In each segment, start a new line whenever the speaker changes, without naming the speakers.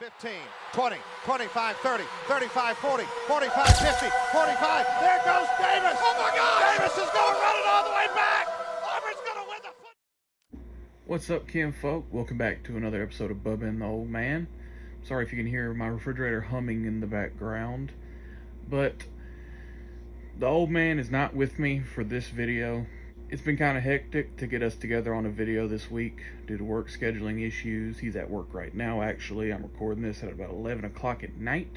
15, 20, 25, 30, 35, 40, 45, 50, 45. There goes Davis. Oh my God! Davis is going to run it all the way back. Auburn's going to win the foot.
What's up, Kim folk? Welcome back to another episode of Bubba and the Old Man. Sorry if you can hear my refrigerator humming in the background, but the old man is not with me for this video. It's been kind of hectic to get us together on a video this week due to work scheduling issues. He's at work right now, actually. I'm recording this at about 11 o'clock at night.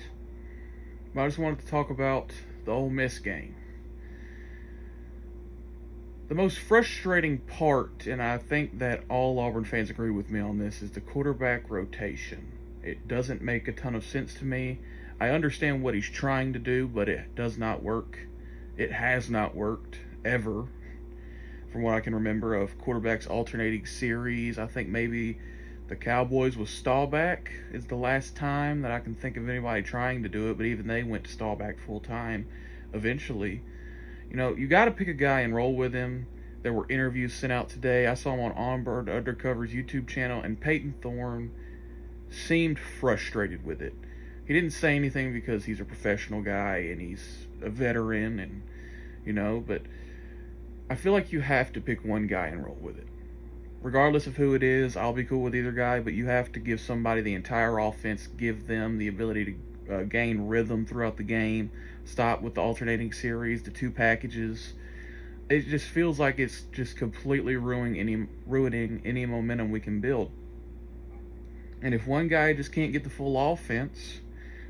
But I just wanted to talk about the Ole Miss game. The most frustrating part, and I think that all Auburn fans agree with me on this, is the quarterback rotation. It doesn't make a ton of sense to me. I understand what he's trying to do, but it does not work. It has not worked, ever. From what I can remember of quarterbacks alternating series, I think maybe the Cowboys with Staubach is the last time that I can think of anybody trying to do it, but even they went to Staubach full time eventually. You know, you got to pick a guy and roll with him. There were interviews sent out today. I saw him on Auburn Undercover's YouTube channel, and Peyton Thorne seemed frustrated with it. He didn't say anything because he's a professional guy and he's a veteran, and but I feel like you have to pick one guy and roll with it. Regardless of who it is, I'll be cool with either guy, but you have to give somebody the entire offense, give them the ability to gain rhythm throughout the game, stop with the alternating series, the two packages. It just feels like it's just completely ruining any momentum we can build. And if one guy just can't get the full offense,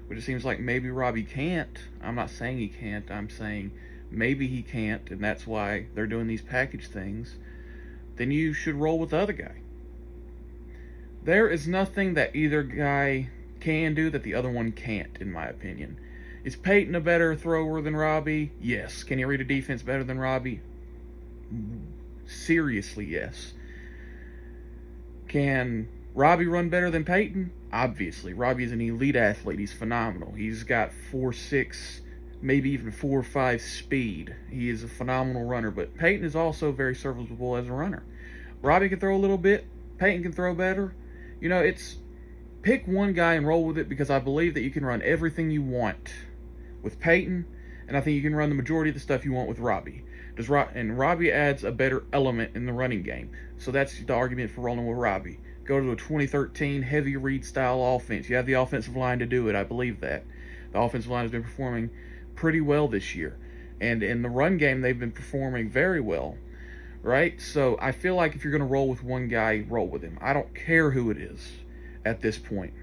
which it seems like maybe Robbie can't, I'm not saying he can't, I'm saying maybe he can't, and that's why they're doing these package things, then you should roll with the other guy. There is nothing that either guy can do that the other one can't, in my opinion. Is Peyton a better thrower than Robbie? Yes. Can he read a defense better than Robbie? Seriously, yes. Can Robbie run better than Peyton? Obviously. Robbie is an elite athlete. He's phenomenal. He's got 4.6, maybe even 4.5 speed. He is a phenomenal runner, but Peyton is also very serviceable as a runner. Robbie can throw a little bit. Peyton can throw better. It's pick one guy and roll with it, because I believe that you can run everything you want with Peyton, and I think you can run the majority of the stuff you want with Robbie. And Robbie adds a better element in the running game. So that's the argument for rolling with Robbie. Go to a 2013 heavy read style offense. You have the offensive line to do it. I believe that. The offensive line has been performing pretty well this year, and in the run game they've been performing very well, right? So I feel like if you're going to roll with one guy, roll with him. I don't care who it is at this point.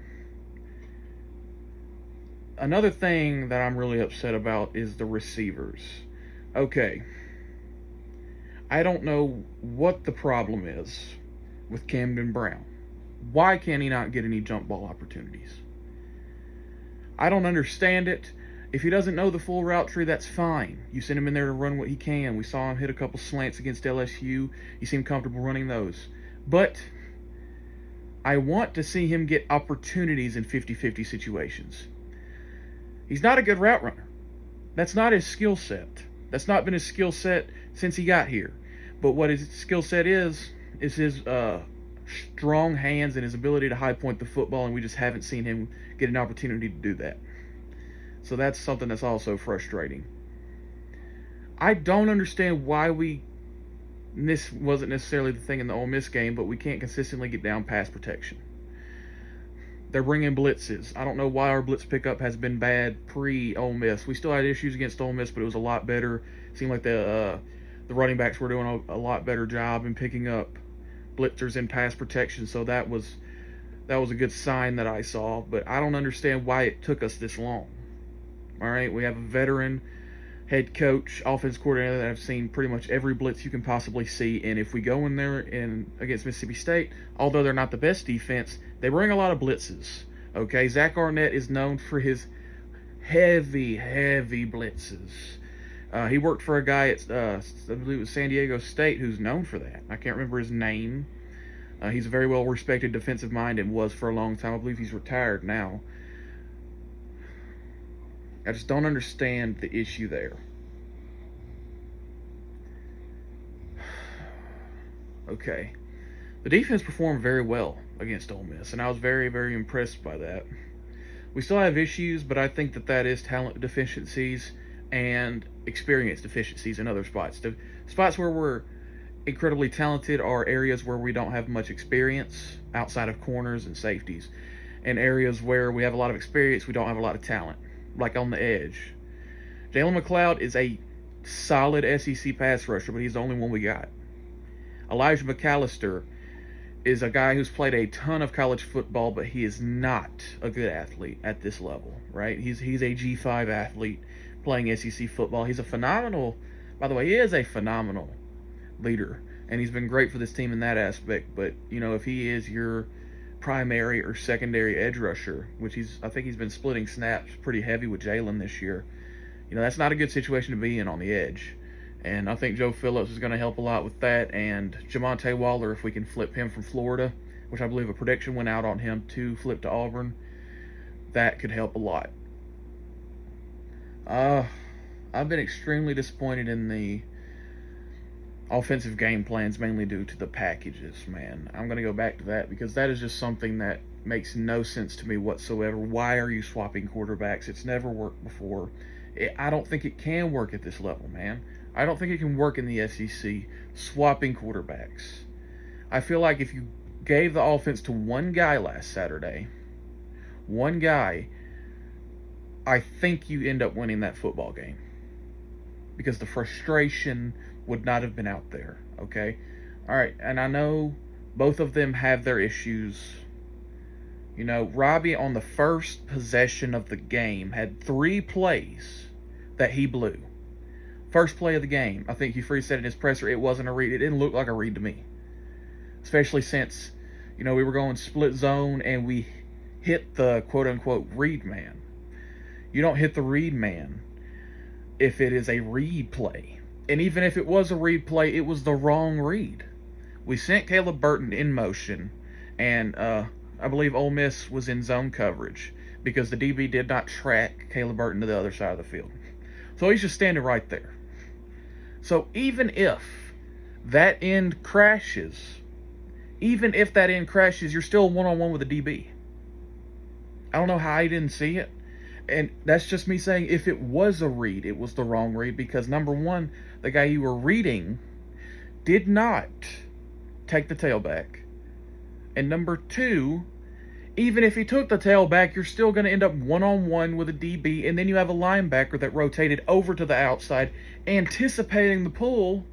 Another thing that I'm really upset about is the receivers. Okay, I don't know what the problem is with Camden Brown. Why can't he not get any jump ball opportunities? I don't understand it. If he doesn't know the full route tree, that's fine. You send him in there to run what he can. We saw him hit a couple slants against LSU. He seemed comfortable running those. But I want to see him get opportunities in 50-50 situations. He's not a good route runner. That's not his skill set. That's not been his skill set since he got here. But what his skill set is his strong hands and his ability to high point the football, and we just haven't seen him get an opportunity to do that. So that's something that's also frustrating. I don't understand why this wasn't necessarily the thing in the Ole Miss game, but we can't consistently get down pass protection. They're bringing blitzes. I don't know why our blitz pickup has been bad pre-Ole Miss. We still had issues against Ole Miss, but it was a lot better. It seemed like the running backs were doing a lot better job in picking up blitzers in pass protection, so that was a good sign that I saw, but I don't understand why it took us this long. All right, we have a veteran head coach, offense coordinator that I've seen pretty much every blitz you can possibly see. And if we go in there against Mississippi State, although they're not the best defense, they bring a lot of blitzes. Okay, Zach Arnett is known for his heavy blitzes. He worked for a guy at, I believe it was San Diego State, who's known for that. I can't remember his name. He's a very well-respected defensive mind and was for a long time. I believe he's retired now. I just don't understand the issue there. Okay. The defense performed very well against Ole Miss, and I was very, very impressed by that. We still have issues, but I think that is talent deficiencies and experience deficiencies in other spots. The spots where we're incredibly talented are areas where we don't have much experience outside of corners and safeties. And areas where we have a lot of experience, we don't have a lot of talent, like on the edge. Jalen McLeod is a solid SEC pass rusher, but he's the only one we got. Elijah McAllister is a guy who's played a ton of college football, but he is not a good athlete at this level, right? He's a G5 athlete playing SEC football. He's a phenomenal, by the way, he is a phenomenal leader, and he's been great for this team in that aspect. But, if he is your primary or secondary edge rusher, which I think he's been splitting snaps pretty heavy with Jalen this year, that's not a good situation to be in on the edge. And I think Joe Phillips is going to help a lot with that. And Jamonte Waller, if we can flip him from Florida, which I believe a prediction went out on him to flip to Auburn, that could help a lot. I've been extremely disappointed in the offensive game plans, mainly due to the packages, man. I'm going to go back to that because that is just something that makes no sense to me whatsoever. Why are you swapping quarterbacks? It's never worked before. I don't think it can work at this level, man. I don't think it can work in the SEC, swapping quarterbacks. I feel like if you gave the offense to one guy last Saturday, I think you end up winning that football game. Because the frustration would not have been out there, okay? All right, and I know both of them have their issues. Robbie on the first possession of the game had 3 plays that he blew. First play of the game, I think Hugh Freeze said in his presser, it wasn't a read. It didn't look like a read to me. Especially since, we were going split zone and we hit the quote-unquote read man. You don't hit the read man if it is a read play. And even if it was a read play, it was the wrong read. We sent Caleb Burton in motion, and I believe Ole Miss was in zone coverage because the DB did not track Caleb Burton to the other side of the field. So he's just standing right there. So even if that end crashes, you're still one-on-one with a DB. I don't know how I didn't see it. And that's just me saying if it was a read, it was the wrong read because, number one, the guy you were reading did not take the tailback. And number two, even if he took the tailback, you're still going to end up one-on-one with a DB, and then you have a linebacker that rotated over to the outside, anticipating the pull,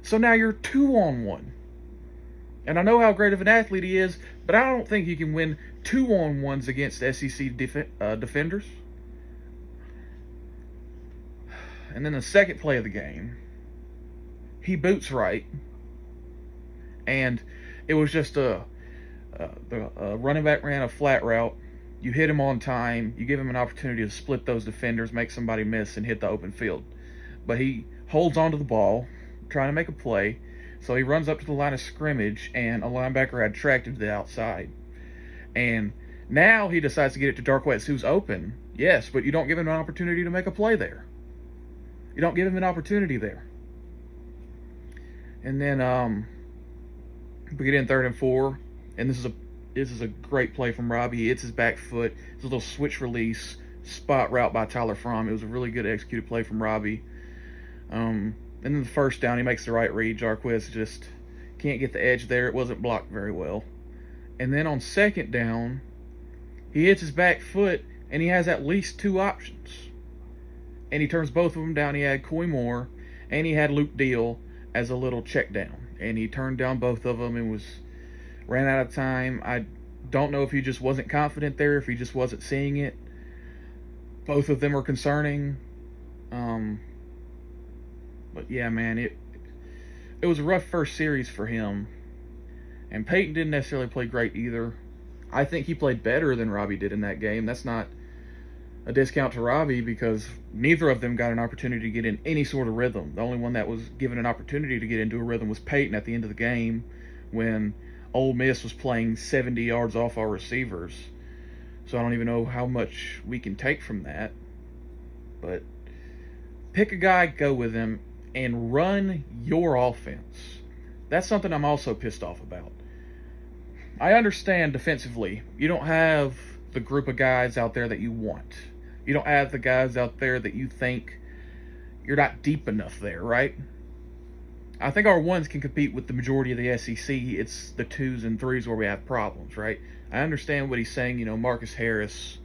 so now you're 2-on-1. And I know how great of an athlete he is, but I don't think he can win 2-on-1s against SEC defenders. And then the second play of the game, he boots right, and it was just the running back ran a flat route. You hit him on time. You give him an opportunity to split those defenders, make somebody miss, and hit the open field. But he holds onto the ball, trying to make a play. So he runs up to the line of scrimmage, and a linebacker had tracked him to the outside. And now he decides to get it to Darquetz, who's open. Yes, but you don't give him an opportunity to make a play there. You don't give him an opportunity there. And then we get in 3rd and 4, and this is a great play from Robbie. He hits his back foot. It's a little switch release spot route by Tyler Fromm. It was a really good executed play from Robbie. And then the first down, he makes the right read. Jarquez just can't get the edge there. It wasn't blocked very well. And then on 2nd down, he hits his back foot, and he has at least 2 options. And he turns both of them down. He had Coy Moore, and he had Luke Deal as a little check down. And he turned down both of them and ran out of time. I don't know if he just wasn't confident there, if he just wasn't seeing it. Both of them are concerning. But yeah, man, it was a rough first series for him. And Peyton didn't necessarily play great either. I think he played better than Robbie did in that game. That's not a discount to Robbie because neither of them got an opportunity to get in any sort of rhythm. The only one that was given an opportunity to get into a rhythm was Peyton at the end of the game when Ole Miss was playing 70 yards off our receivers. So I don't even know how much we can take from that. But pick a guy, go with him, and run your offense. That's something I'm also pissed off about. I understand defensively, you don't have the group of guys out there that you want. You don't have the guys out there that you think you're not deep enough there, right? I think our ones can compete with the majority of the SEC. It's the twos and threes where we have problems, right? I understand what he's saying. Marcus Harris,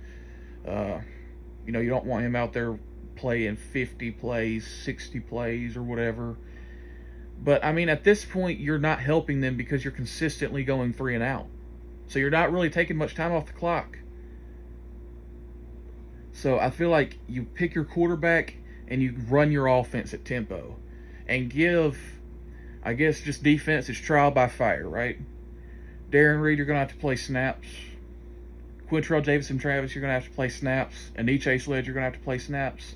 you don't want him out there playing 50 plays, 60 plays, or whatever. But, at this point, you're not helping them because you're consistently going 3 and out. So you're not really taking much time off the clock. So I feel like you pick your quarterback and you run your offense at tempo. And give, I guess, just defense is trial by fire, right? Darren Reed, you're going to have to play snaps. Quintrell Davison Travis, you're going to have to play snaps. Aniche Sledge, you're going to have to play snaps.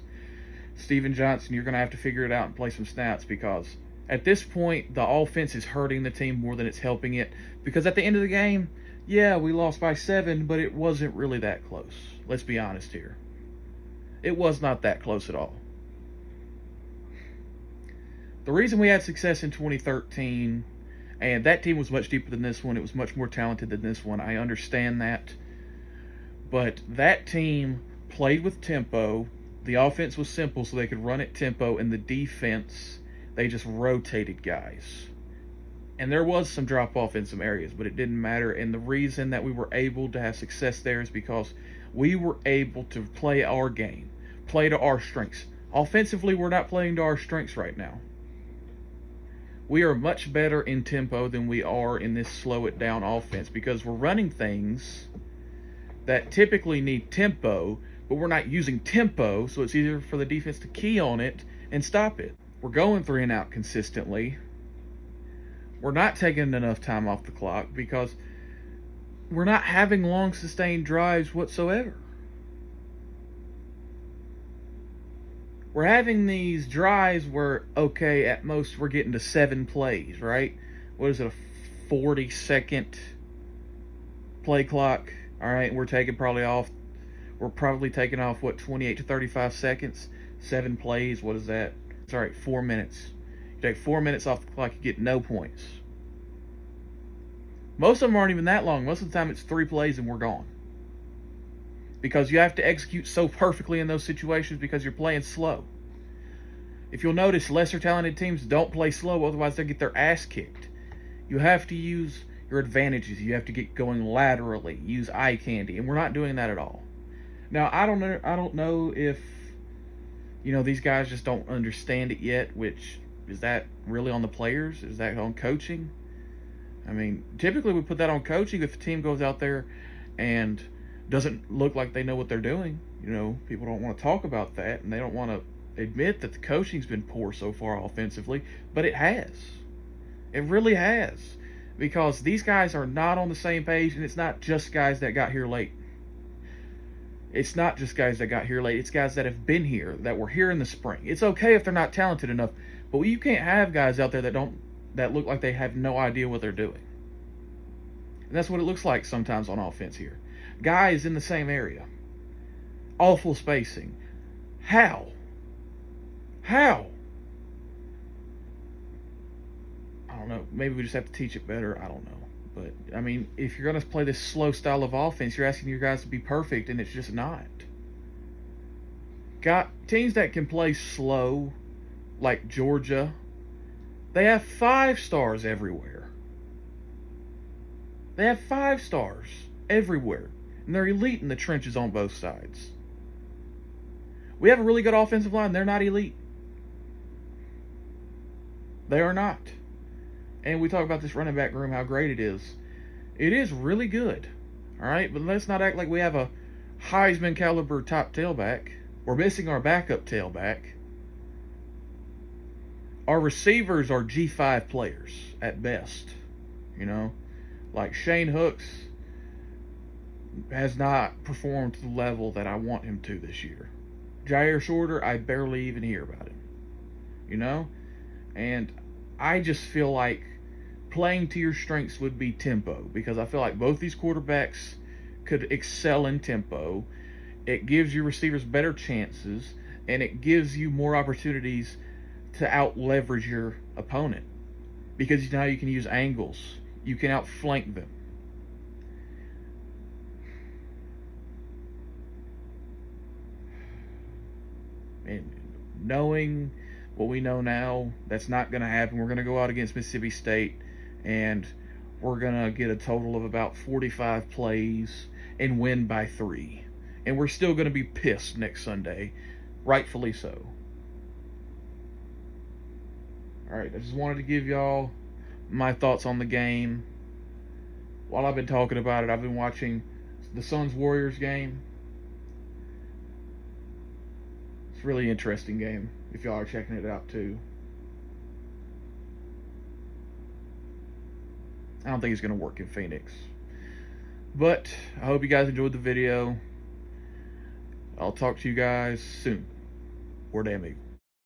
Steven Johnson, you're going to have to figure it out and play some snaps, because at this point, the offense is hurting the team more than it's helping it. Because at the end of the game, yeah, we lost by 7, but it wasn't really that close. Let's be honest here. It was not that close at all. The reason we had success in 2013, and that team was much deeper than this one, it was much more talented than this one, I understand that. But that team played with tempo. The offense was simple, so they could run at tempo, and the defense, they just rotated guys. And there was some drop-off in some areas, but it didn't matter. And the reason that we were able to have success there is because we were able to play our game, play to our strengths. Offensively, we're not playing to our strengths right now. We are much better in tempo than we are in this slow-it-down offense, because we're running things that typically need tempo, but we're not using tempo, so it's easier for the defense to key on it and stop it. We're going 3 and out consistently. We're not taking enough time off the clock because we're not having long sustained drives whatsoever. We're having these drives where, okay, at most we're getting to 7 plays, right? What is it, a 40-second play clock? All right, we're probably taking off, 28 to 35 seconds? 7 plays, what is that? It's all right, 4 minutes. You take 4 minutes off the clock, you get no points. Most of them aren't even that long. Most of the time it's 3 plays and we're gone. Because you have to execute so perfectly in those situations because you're playing slow. If you'll notice, lesser talented teams don't play slow, otherwise they'll get their ass kicked. You have to use your advantages. You have to get going laterally, use eye candy, and we're not doing that at all. Now, I don't know if these guys just don't understand it yet, which is that really on the players? Is that on coaching? Typically we put that on coaching if the team goes out there and doesn't look like they know what they're doing. People don't want to talk about that, and they don't want to admit that the coaching's been poor so far offensively, but it has. It really has. Because these guys are not on the same page, and it's not just guys that got here late. It's not just guys that got here late. It's guys that have been here, that were here in the spring. It's okay if they're not talented enough, but you can't have guys out there that look like they have no idea what they're doing. And that's what it looks like sometimes on offense here. Guys in the same area. Awful spacing. How? I don't know. Maybe we just have to teach it better. I don't know. But, if you're going to play this slow style of offense, you're asking your guys to be perfect, and it's just not. Got teams that can play slow, like Georgia, they have 5 stars everywhere. They have 5 stars everywhere, and they're elite in the trenches on both sides. We have a really good offensive line. They're not elite. They are not. And we talk about this running back room, how great it is. It is really good. All right? But let's not act like we have a Heisman caliber top tailback. We're missing our backup tailback. Our receivers are G5 players at best. Like Shane Hooks has not performed to the level that I want him to this year. Jair Shorter, I barely even hear about him. And I just feel like playing to your strengths would be tempo, because I feel like both these quarterbacks could excel in tempo. It gives your receivers better chances, and it gives you more opportunities to out-leverage your opponent, because now you can use angles. You can outflank them. And knowing what we know now, that's not going to happen. We're going to go out against Mississippi State, and we're going to get a total of about 45 plays and win by 3. And we're still going to be pissed next Sunday, rightfully so. Alright, I just wanted to give y'all my thoughts on the game. While I've been talking about it, I've been watching the Suns-Warriors game. It's a really interesting game, if y'all are checking it out too. I don't think it's going to work in Phoenix. But I hope you guys enjoyed the video. I'll talk to you guys soon. War Damn Eagle.